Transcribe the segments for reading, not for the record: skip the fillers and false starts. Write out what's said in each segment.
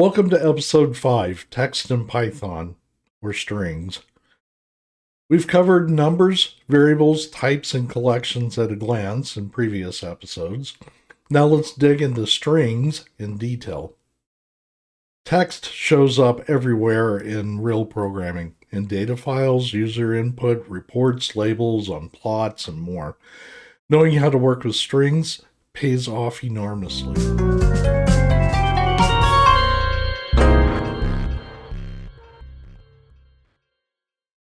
Welcome to episode 5, Text in Python, or strings. We've covered numbers, variables, types, and collections at a glance in previous episodes. Now let's dig into strings in detail. Text shows up everywhere in real programming, in data files, user input, reports, labels, on plots, and more. Knowing how to work with strings pays off enormously.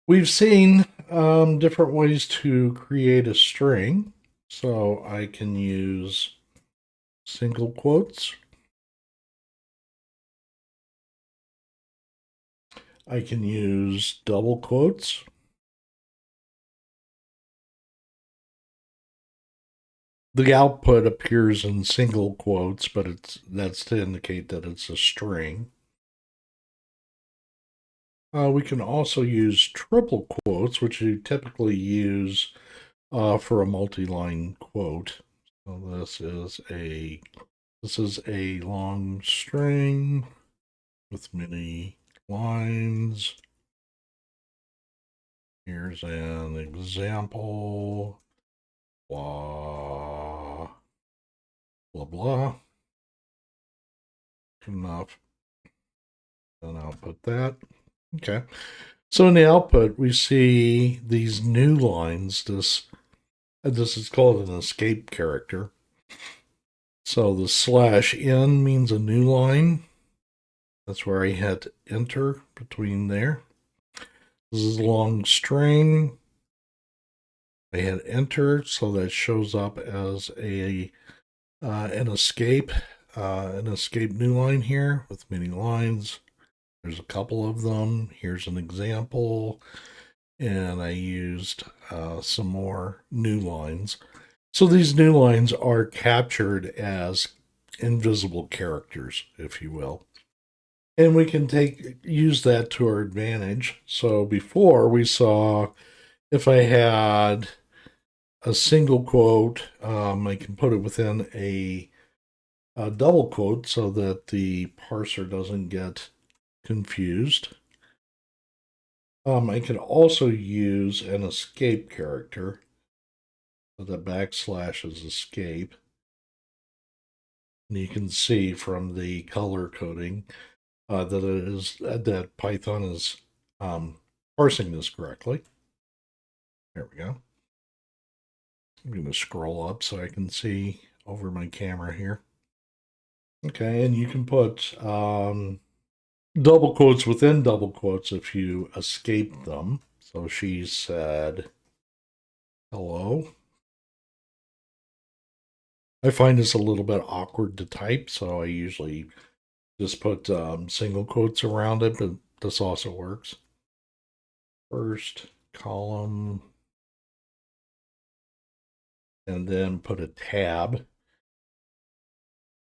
We've seen different ways to create a string. So I can use single quotes. I can use double quotes. The output appears in single quotes, but that's to indicate that it's a string. We can also use triple quotes, which you typically use for a multi-line quote. So this is a long string with many lines. Here's an example. Blah, blah, blah. Enough. And output that. Okay. So in the output, we see these new lines. This is called an escape character. So the /n means a new line. That's where I hit enter between there. This is a long string. I hit enter, so that shows up as an escape new line here with many lines. There's a couple of them. Here's an example, and I used some more new lines. So these new lines are captured as invisible characters, if you will. And we can use that to our advantage. So before we saw if I had a single quote, I can put it within a double quote so that the parser doesn't get confused. I can also use an escape character. So the backslash is escape. And you can see from the color coding that Python is parsing this correctly. There we go. I'm going to scroll up so I can see over my camera here. Okay, and you can put double quotes within double quotes if you escape them. So she said, hello. I find this a little bit awkward to type, so I usually just put single quotes around it, but this also works. First column, and then put a tab.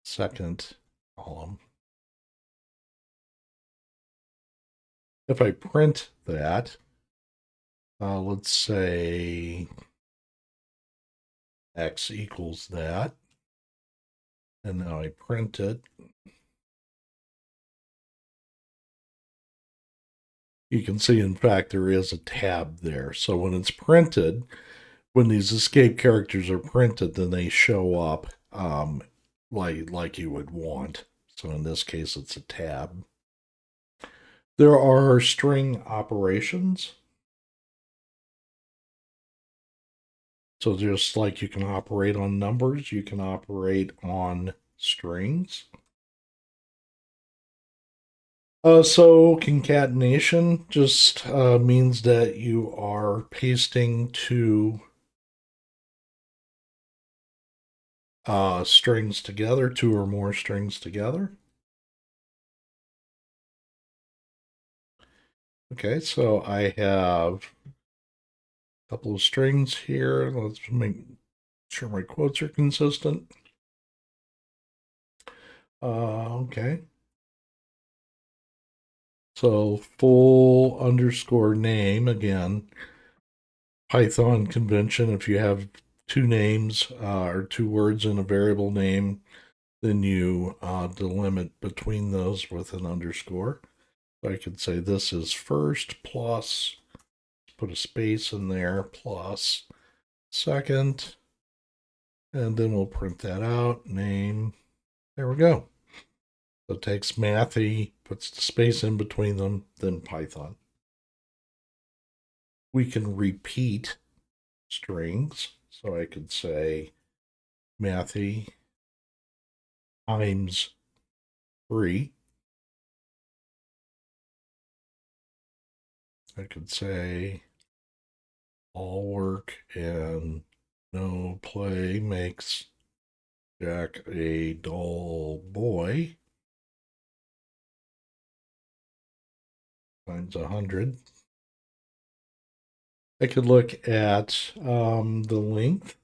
Second column. If I print that, let's say x equals that, and now I print it, you can see, in fact, there is a tab there. So when it's printed, when these escape characters are printed, then they show up like you would want. So in this case, it's a tab. There are string operations. So just like you can operate on numbers, you can operate on strings. So concatenation just means that you are pasting two strings together, two or more strings together. Okay, so I have a couple of strings here. Let's make sure my quotes are consistent. Okay. So full underscore name, again, Python convention, if you have two names or two words in a variable name, then you delimit between those with an underscore. So I could say this is first plus, put a space in there, plus second, and then we'll print that out, name. There we go. So it takes Mathy, puts the space in between them, then Python. We can repeat strings. So I could say Mathy times 3. I could say all work and no play makes Jack a dull boy times 100. I could look at the length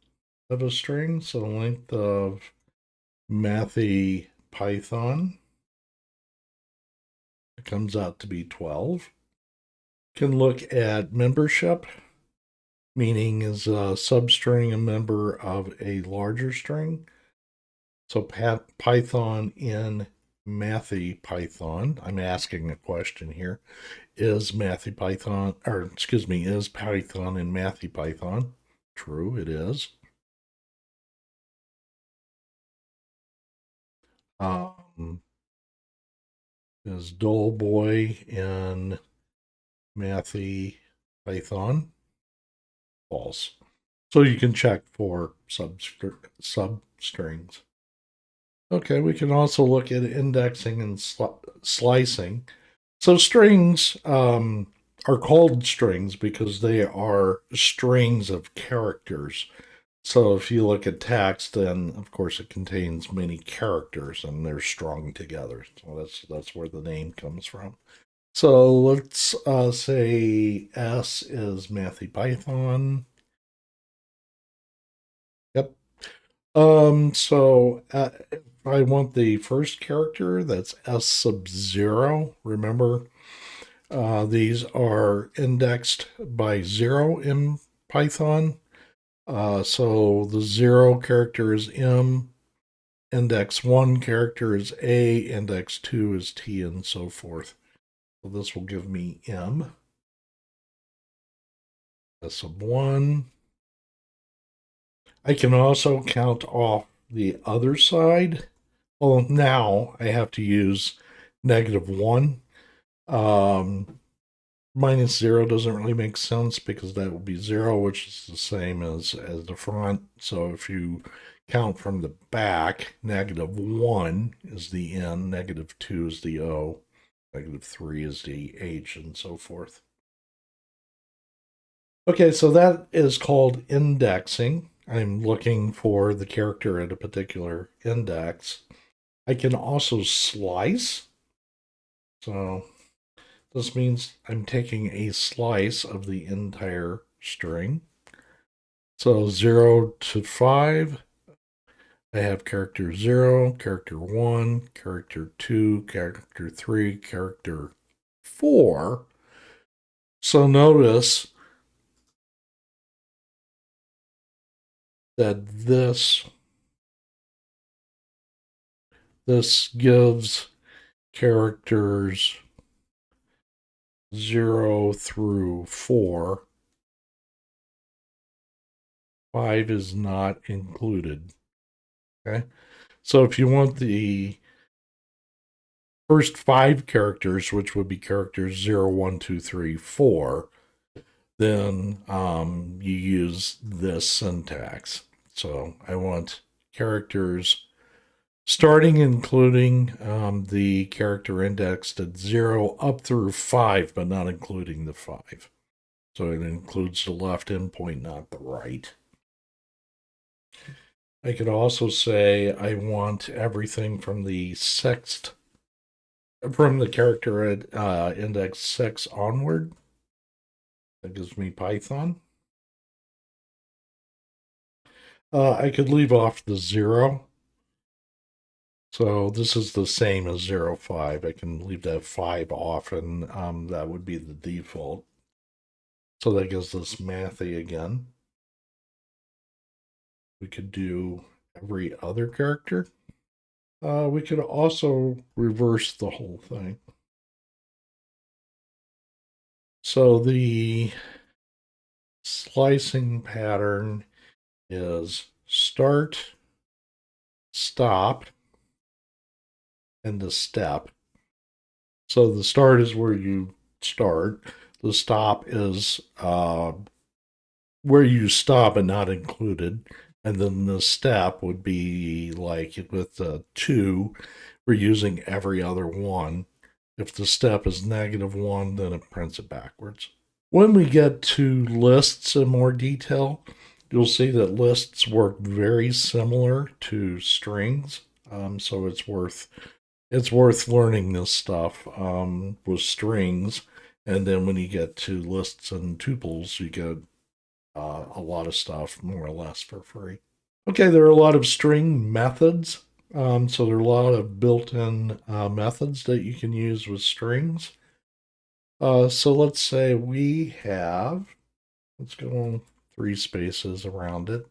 of a string. So the length of Mathy Python, it comes out to be 12. Can look at membership, meaning is a substring a member of a larger string. So Python in Mathy Python, I'm asking a question here. Is Mathy Python, or excuse me, is Python in Mathy Python? True, it is. Is dull boy in Mathy Python? False. So you can check for substrings. Okay, we can also look at indexing and slicing. So strings are called strings because they are strings of characters. So if you look at text, then of course it contains many characters and they're strung together. So that's where the name comes from. So let's say S is Mathy Python. Yep. So if I want the first character, that's S sub 0. Remember, these are indexed by 0 in Python. So the 0 character is M, index 1 character is A, index 2 is T, and so forth. So this will give me M. S sub 1. I can also count off the other side. Well, now I have to use -1. Minus 0 doesn't really make sense because that would be 0, which is the same as the front. So if you count from the back, -1 is the N, -2 is the O, -3 is the H, and so forth. Okay, so that is called indexing. I'm looking for the character at a particular index. I can also slice. So this means I'm taking a slice of the entire string. So 0 to 5, I have character 0, character 1, character 2, character 3, character 4. So notice that this gives characters 0 through 4. 5 is not included. Okay. So if you want the first 5 characters, which would be characters 0, 1, 2, 3, 4, then you use this syntax. So I want characters starting including the character indexed at 0 up through 5, but not including the 5. So it includes the left endpoint, not the right. I could also say I want everything from the character at index 6 onward. That gives me Python. I could leave off the 0. So this is the same as 0, 5. I can leave that 5 off, and that would be the default. So that gives us Mathy again. We could do every other character. We could also reverse the whole thing. So the slicing pattern is start, stop, and a step. So the start is where you start. The stop is where you stop and not included. And then the step would be like with the two, we're using every other one. If the step is -1, then it prints it backwards. When we get to lists in more detail, you'll see that lists work very similar to strings. So it's worth learning this stuff with strings. And then when you get to lists and tuples, you get a lot of stuff more or less for free. Okay, there are a lot of string methods. So there are a lot of built-in methods that you can use with strings. So let's say let's go on 3 spaces around it.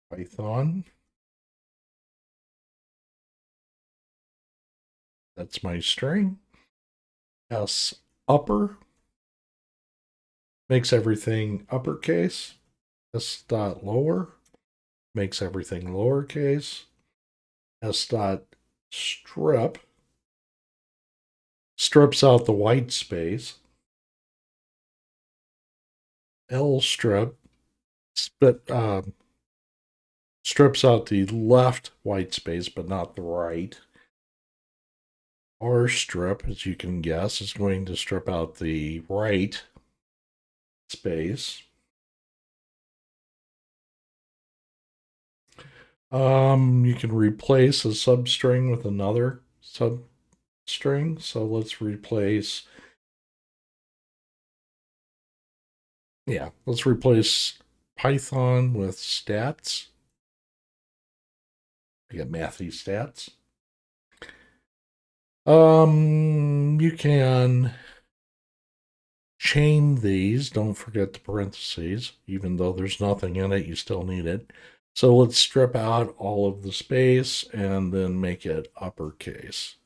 Python. That's my string. S upper makes everything uppercase. S dot lower makes everything lowercase. S dot strip strips out the white space. L strip strips out the left white space, but not the right. R strip, as you can guess, is going to strip out the right space. You can replace a substring with another substring. So let's replace Python with stats. I get Mathy stats. You can chain these. Don't forget the parentheses. Even though there's nothing in it, you still need it. So let's strip out all of the space and then make it uppercase.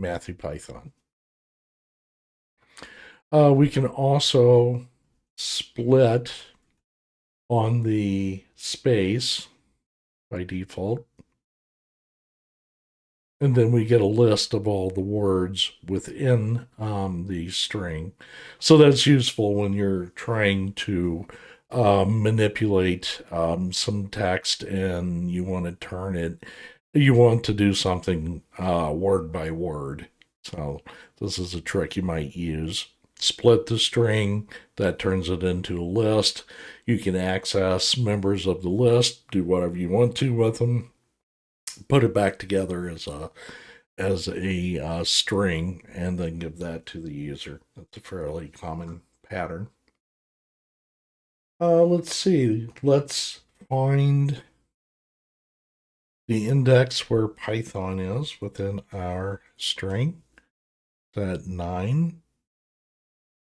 Mathy Python. We can also split on the space by default. And then we get a list of all the words within the string. So that's useful when you're trying to manipulate some text and you want to do something word by word. So this is a trick you might use. Split the string, that turns it into a list. You can access members of the list, do whatever you want to with them, put it back together as a string, and then give that to the user. That's a fairly common pattern. Let's see. Let's find the index where Python is within our string. At 9.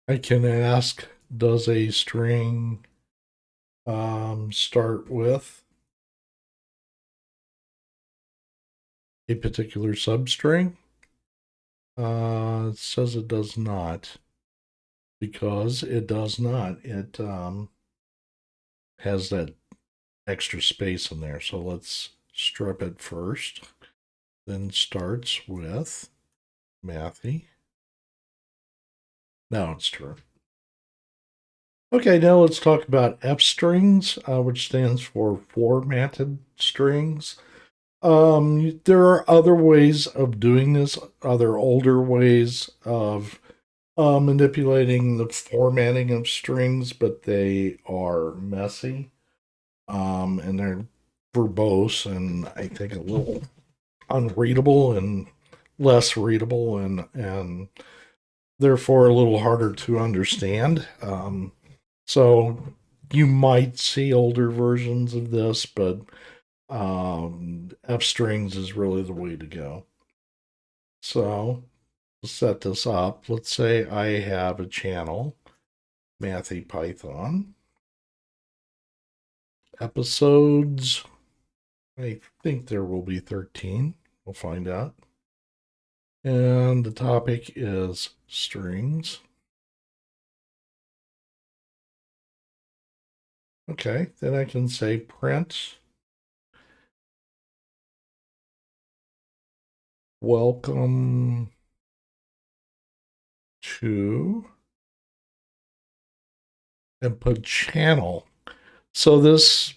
I can ask, does a string start with a particular substring? It says it does not, because it does not. It has that extra space in there. So let's strip it first. Then starts with Mathy. Now it's true. Okay, now let's talk about F strings, which stands for formatted strings. There are other ways of doing this, other older ways of manipulating the formatting of strings, but they are messy. And they're verbose and I think a little unreadable and less readable and therefore a little harder to understand. So you might see older versions of this, but F strings is really the way to go. So let's set this up. Let's say I have a channel, Mathy Python. Episodes. I think there will be 13. We'll find out. And the topic is strings. Okay, then I can say print welcome to and put channel. So this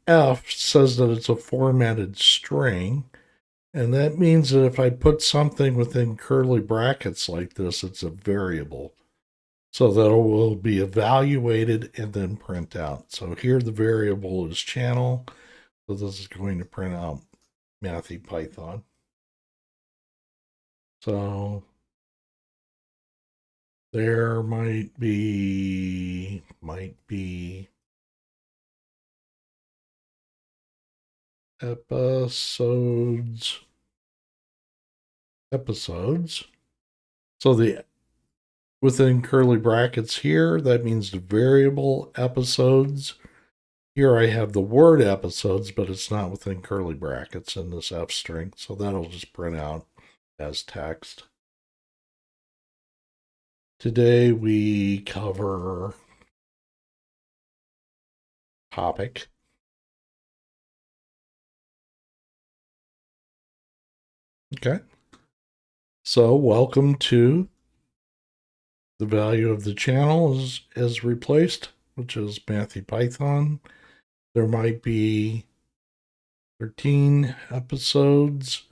F says that it's a formatted string. And that means that if I put something within curly brackets like this, it's a variable. So that will be evaluated and then print out. So here the variable is channel. So this is going to print out Mathy Python. So there might be episodes. So the within curly brackets here, that means the variable episodes. Here I have the word episodes, but it's not within curly brackets in this F string. So that'll just print out as text. Today we cover topic. Okay. So welcome to the value of the channel is replaced, which is Mathy Python. There might be 13 episodes.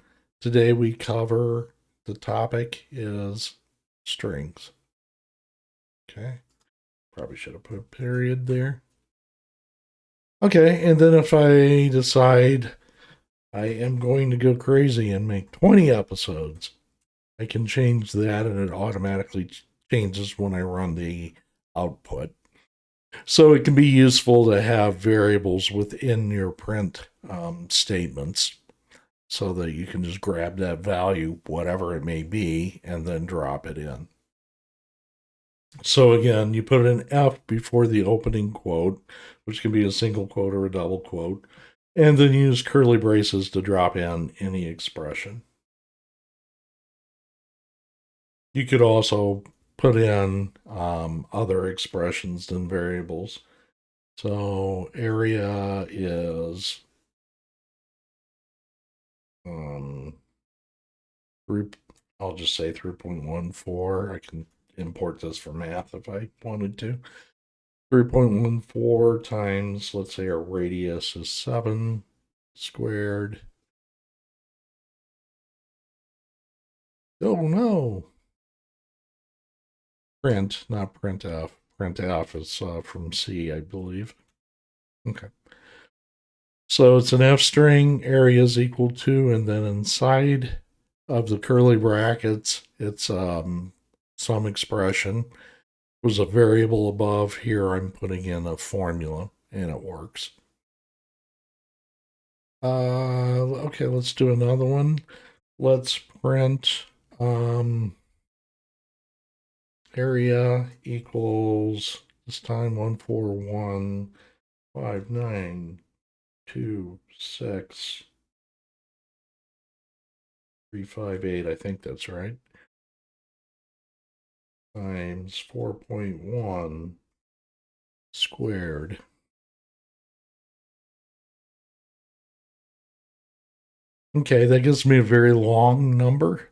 Today we cover the topic is strings. Okay. Probably should have put a period there. Okay, and then if I decide I am going to go crazy and make 20 episodes, I can change that and it automatically changes when I run the output. So it can be useful to have variables within your print statements so that you can just grab that value, whatever it may be, and then drop it in. So again, you put an F before the opening quote, which can be a single quote or a double quote, and then use curly braces to drop in any expression. You could also put in other expressions than variables. So area is group. I'll just say 3.14. I can import this for math if I wanted to. 3.14 times, let's say our radius is 7 squared. Oh no. Print, not printf. Printf is from C, I believe. Okay. So it's an F string, area is equal to, and then inside of the curly brackets, it's some expression. Was a variable above. Here I'm putting in a formula, and it works. Okay, let's do another one. Let's print area equals this time 1415926 358. I think that's right. Times 4.1 squared. Okay, that gives me a very long number.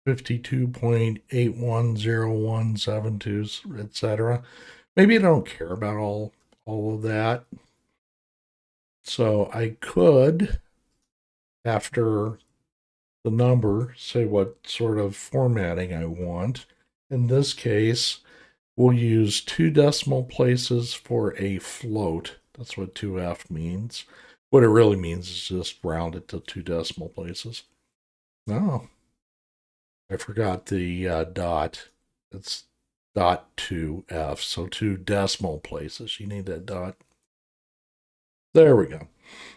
52.810172, etc. Maybe I don't care about all of that. So I could, after the number, say what sort of formatting I want. In this case, we'll use 2 decimal places for a float. That's what 2F means. What it really means is just round it to 2 decimal places. Oh, I forgot the dot. It's dot 2F, so 2 decimal places. You need that dot. There we go.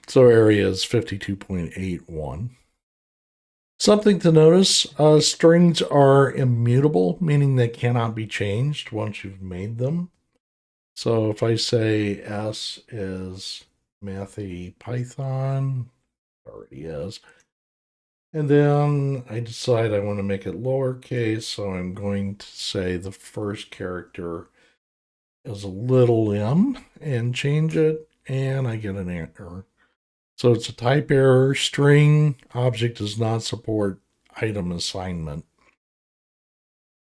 So area is 52.81. Something to notice, strings are immutable, meaning they cannot be changed once you've made them. So if I say S is Mathy Python, already is. And then I decide I want to make it lowercase, so I'm going to say the first character is a little m and change it, and I get an error. So it's a type error. String object does not support item assignment.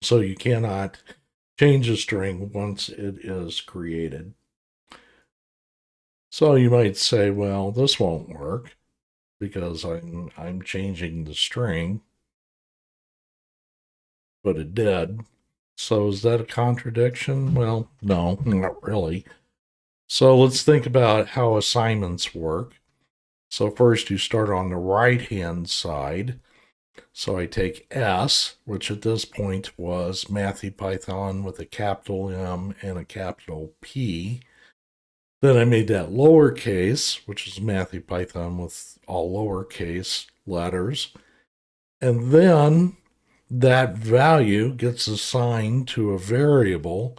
So you cannot change a string once it is created. So you might say, well, this won't work because I'm changing the string, but it did. So is that a contradiction? Well, no, not really. So let's think about how assignments work. So first you start on the right-hand side. So I take S, which at this point was Mathy Python with a capital M and a capital P. Then I made that lowercase, which is Mathy Python with all lowercase letters. And then that value gets assigned to a variable,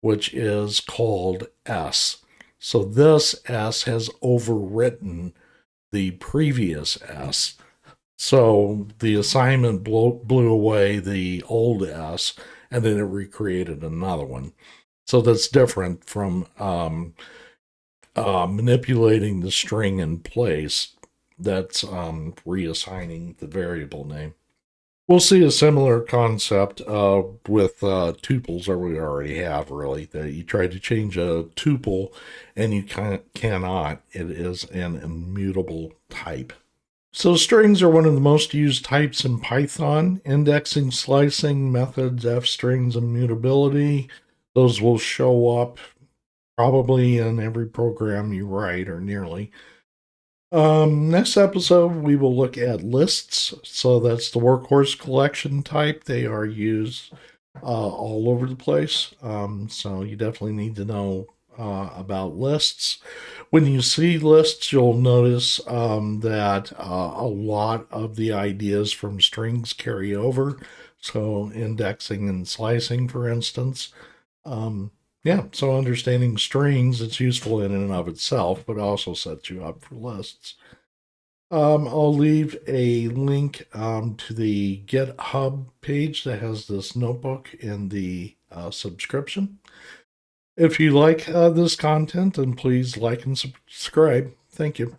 which is called S. So this S has overwritten the previous S. So the assignment blew away the old S, and then it recreated another one. So that's different from manipulating the string in place. That's reassigning the variable name. We'll see a similar concept with tuples, or we already have, really. That you try to change a tuple, and you cannot. It is an immutable type. So strings are one of the most used types in Python. Indexing, slicing, methods, f-strings, immutability. Those will show up probably in every program you write, or nearly. Next episode, we will look at lists. So that's the workhorse collection type. They are used all over the place. So you definitely need to know about lists. When you see lists, you'll notice that a lot of the ideas from strings carry over. So indexing and slicing, for instance. Um, yeah, so understanding strings, it's useful in and of itself, but also sets you up for lists. I'll leave a link to the GitHub page that has this notebook in the subscription. If you like this content, then please like and subscribe. Thank you.